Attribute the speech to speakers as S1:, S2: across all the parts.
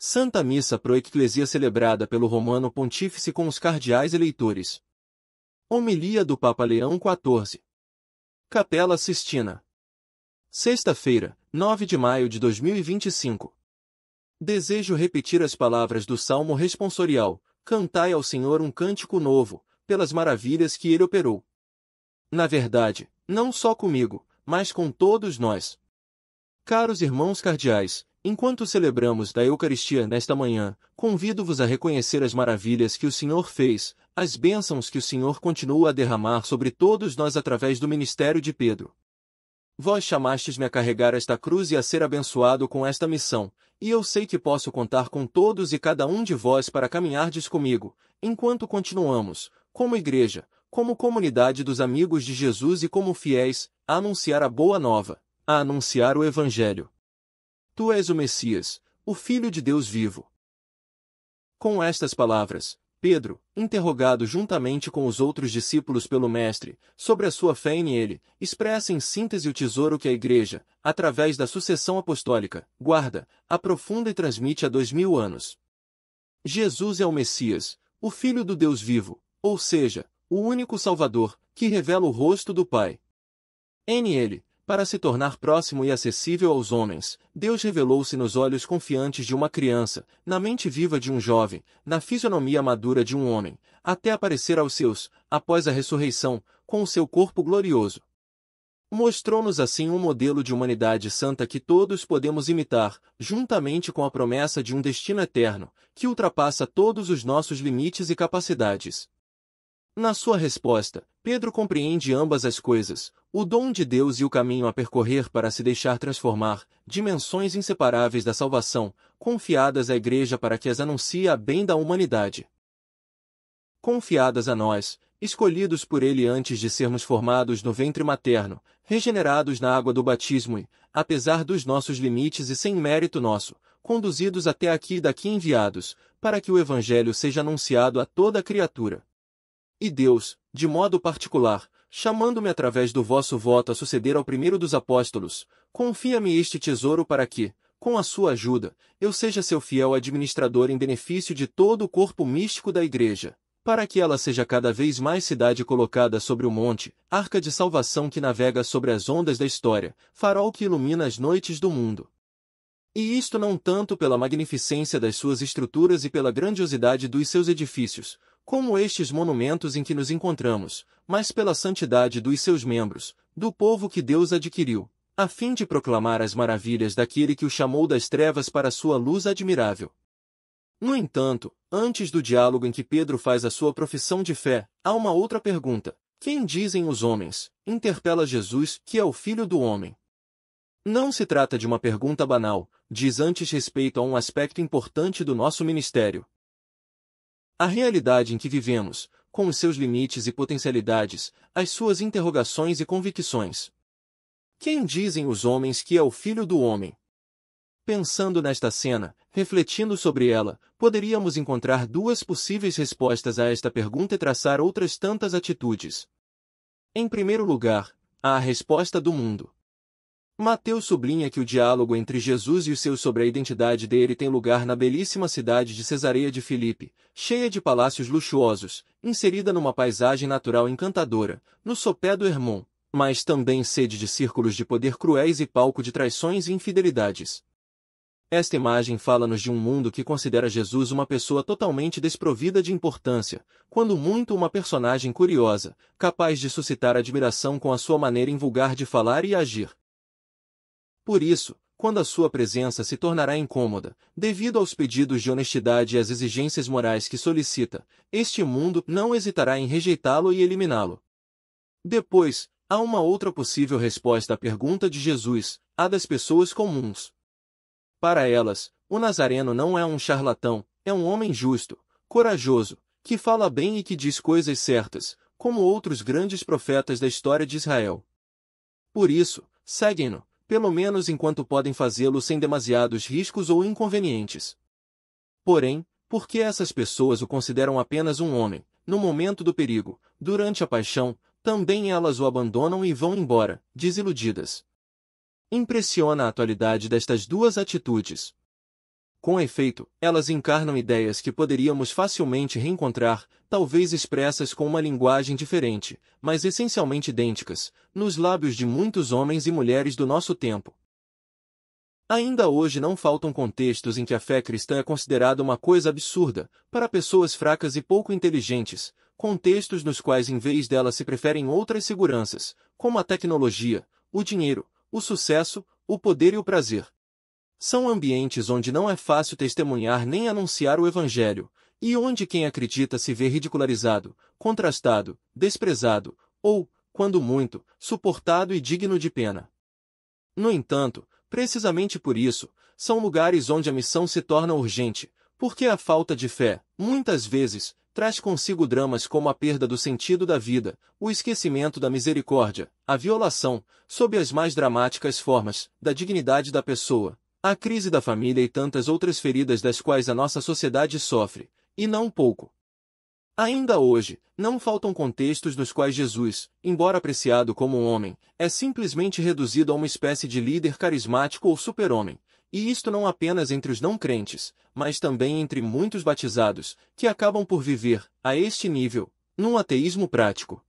S1: Santa Missa pro Eclesia celebrada pelo Romano Pontífice com os cardeais eleitores. Homilia do Papa Leão XIV. Capela Sistina. Sexta-feira, 9 de maio de 2025. Desejo repetir as palavras do Salmo responsorial: cantai ao Senhor um cântico novo, pelas maravilhas que Ele operou. Na verdade, não só comigo, mas com todos nós. Caros irmãos cardeais, enquanto celebramos da Eucaristia nesta manhã, convido-vos a reconhecer as maravilhas que o Senhor fez, as bênçãos que o Senhor continua a derramar sobre todos nós através do ministério de Pedro. Vós chamastes-me a carregar esta cruz e a ser abençoado com esta missão, e eu sei que posso contar com todos e cada um de vós para caminhardes comigo, enquanto continuamos, como igreja, como comunidade dos amigos de Jesus e como fiéis, a anunciar a boa nova, a anunciar o Evangelho. Tu és o Messias, o Filho de Deus vivo. Com estas palavras, Pedro, interrogado juntamente com os outros discípulos pelo Mestre, sobre a sua fé nele, expressa em síntese o tesouro que a Igreja, através da sucessão apostólica, guarda, aprofunda e transmite há 2000 anos. Jesus é o Messias, o Filho do Deus vivo, ou seja, o único Salvador, que revela o rosto do Pai. Nele, para se tornar próximo e acessível aos homens, Deus revelou-se nos olhos confiantes de uma criança, na mente viva de um jovem, na fisionomia madura de um homem, até aparecer aos seus, após a ressurreição, com o seu corpo glorioso. Mostrou-nos assim um modelo de humanidade santa que todos podemos imitar, juntamente com a promessa de um destino eterno, que ultrapassa todos os nossos limites e capacidades. Na sua resposta, Pedro compreende ambas as coisas, o dom de Deus e o caminho a percorrer para se deixar transformar, dimensões inseparáveis da salvação, confiadas à Igreja para que as anuncie a bem da humanidade. Confiadas a nós, escolhidos por Ele antes de sermos formados no ventre materno, regenerados na água do batismo e, apesar dos nossos limites e sem mérito nosso, conduzidos até aqui e daqui enviados, para que o Evangelho seja anunciado a toda criatura. E Deus, de modo particular, chamando-me através do vosso voto a suceder ao primeiro dos apóstolos, confia-me este tesouro para que, com a sua ajuda, eu seja seu fiel administrador em benefício de todo o corpo místico da Igreja, para que ela seja cada vez mais cidade colocada sobre o monte, arca de salvação que navega sobre as ondas da história, farol que ilumina as noites do mundo. E isto não tanto pela magnificência das suas estruturas e pela grandiosidade dos seus edifícios, como estes monumentos em que nos encontramos, mas pela santidade dos seus membros, do povo que Deus adquiriu, a fim de proclamar as maravilhas daquele que o chamou das trevas para a sua luz admirável. No entanto, antes do diálogo em que Pedro faz a sua profissão de fé, há uma outra pergunta: quem dizem os homens? Interpela Jesus, que é o Filho do Homem. Não se trata de uma pergunta banal, diz antes respeito a um aspecto importante do nosso ministério. A realidade em que vivemos, com os seus limites e potencialidades, as suas interrogações e convicções. Quem dizem os homens que é o Filho do Homem? Pensando nesta cena, refletindo sobre ela, poderíamos encontrar duas possíveis respostas a esta pergunta e traçar outras tantas atitudes. Em primeiro lugar, há a resposta do mundo. Mateus sublinha que o diálogo entre Jesus e os seus sobre a identidade dele tem lugar na belíssima cidade de Cesareia de Filipe, cheia de palácios luxuosos, inserida numa paisagem natural encantadora, no sopé do Hermon, mas também sede de círculos de poder cruéis e palco de traições e infidelidades. Esta imagem fala-nos de um mundo que considera Jesus uma pessoa totalmente desprovida de importância, quando muito uma personagem curiosa, capaz de suscitar admiração com a sua maneira invulgar de falar e agir. Por isso, quando a sua presença se tornará incômoda, devido aos pedidos de honestidade e às exigências morais que solicita, este mundo não hesitará em rejeitá-lo e eliminá-lo. Depois, há uma outra possível resposta à pergunta de Jesus, a das pessoas comuns. Para elas, o Nazareno não é um charlatão, é um homem justo, corajoso, que fala bem e que diz coisas certas, como outros grandes profetas da história de Israel. Por isso, seguem-no, pelo menos enquanto podem fazê-lo sem demasiados riscos ou inconvenientes. Porém, por que essas pessoas o consideram apenas um homem, no momento do perigo, durante a paixão, também elas o abandonam e vão embora, desiludidas. Impressiona a atualidade destas duas atitudes. Com efeito, elas encarnam ideias que poderíamos facilmente reencontrar, talvez expressas com uma linguagem diferente, mas essencialmente idênticas, nos lábios de muitos homens e mulheres do nosso tempo. Ainda hoje não faltam contextos em que a fé cristã é considerada uma coisa absurda, para pessoas fracas e pouco inteligentes, contextos nos quais em vez dela se preferem outras seguranças, como a tecnologia, o dinheiro, o sucesso, o poder e o prazer. São ambientes onde não é fácil testemunhar nem anunciar o Evangelho, e onde quem acredita se vê ridicularizado, contrastado, desprezado, ou, quando muito, suportado e digno de pena. No entanto, precisamente por isso, são lugares onde a missão se torna urgente, porque a falta de fé, muitas vezes, traz consigo dramas como a perda do sentido da vida, o esquecimento da misericórdia, a violação, sob as mais dramáticas formas, da dignidade da pessoa, a crise da família e tantas outras feridas das quais a nossa sociedade sofre, e não pouco. Ainda hoje, não faltam contextos nos quais Jesus, embora apreciado como um homem, é simplesmente reduzido a uma espécie de líder carismático ou super-homem, e isto não apenas entre os não-crentes, mas também entre muitos batizados, que acabam por viver, a este nível, num ateísmo prático.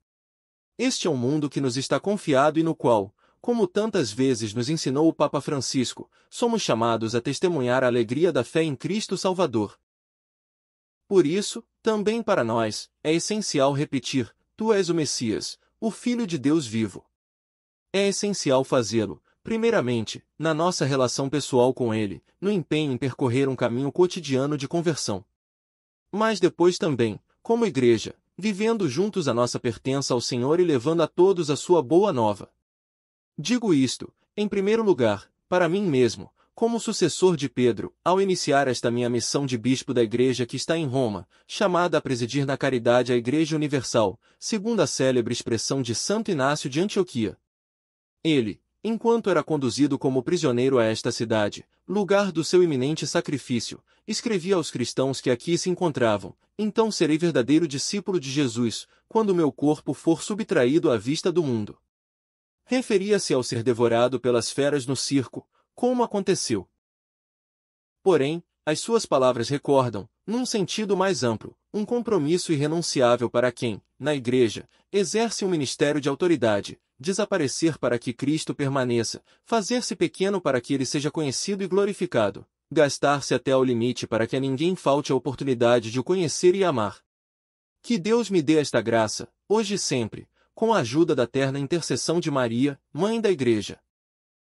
S1: Este é um mundo que nos está confiado e no qual, como tantas vezes nos ensinou o Papa Francisco, somos chamados a testemunhar a alegria da fé em Cristo Salvador. Por isso, também para nós, é essencial repetir: Tu és o Messias, o Filho de Deus vivo. É essencial fazê-lo, primeiramente, na nossa relação pessoal com Ele, no empenho em percorrer um caminho cotidiano de conversão. Mas depois também, como igreja, vivendo juntos a nossa pertença ao Senhor e levando a todos a sua boa nova. Digo isto, em primeiro lugar, para mim mesmo, como sucessor de Pedro, ao iniciar esta minha missão de bispo da igreja que está em Roma, chamada a presidir na caridade a Igreja Universal, segundo a célebre expressão de Santo Inácio de Antioquia. Ele, enquanto era conduzido como prisioneiro a esta cidade, lugar do seu iminente sacrifício, escrevia aos cristãos que aqui se encontravam: então serei verdadeiro discípulo de Jesus, quando meu corpo for subtraído à vista do mundo. Referia-se ao ser devorado pelas feras no circo, como aconteceu. Porém, as suas palavras recordam, num sentido mais amplo, um compromisso irrenunciável para quem, na Igreja, exerce um ministério de autoridade: desaparecer para que Cristo permaneça, fazer-se pequeno para que Ele seja conhecido e glorificado, gastar-se até ao limite para que a ninguém falte a oportunidade de o conhecer e amar. Que Deus me dê esta graça, hoje e sempre, com a ajuda da terna intercessão de Maria, Mãe da Igreja.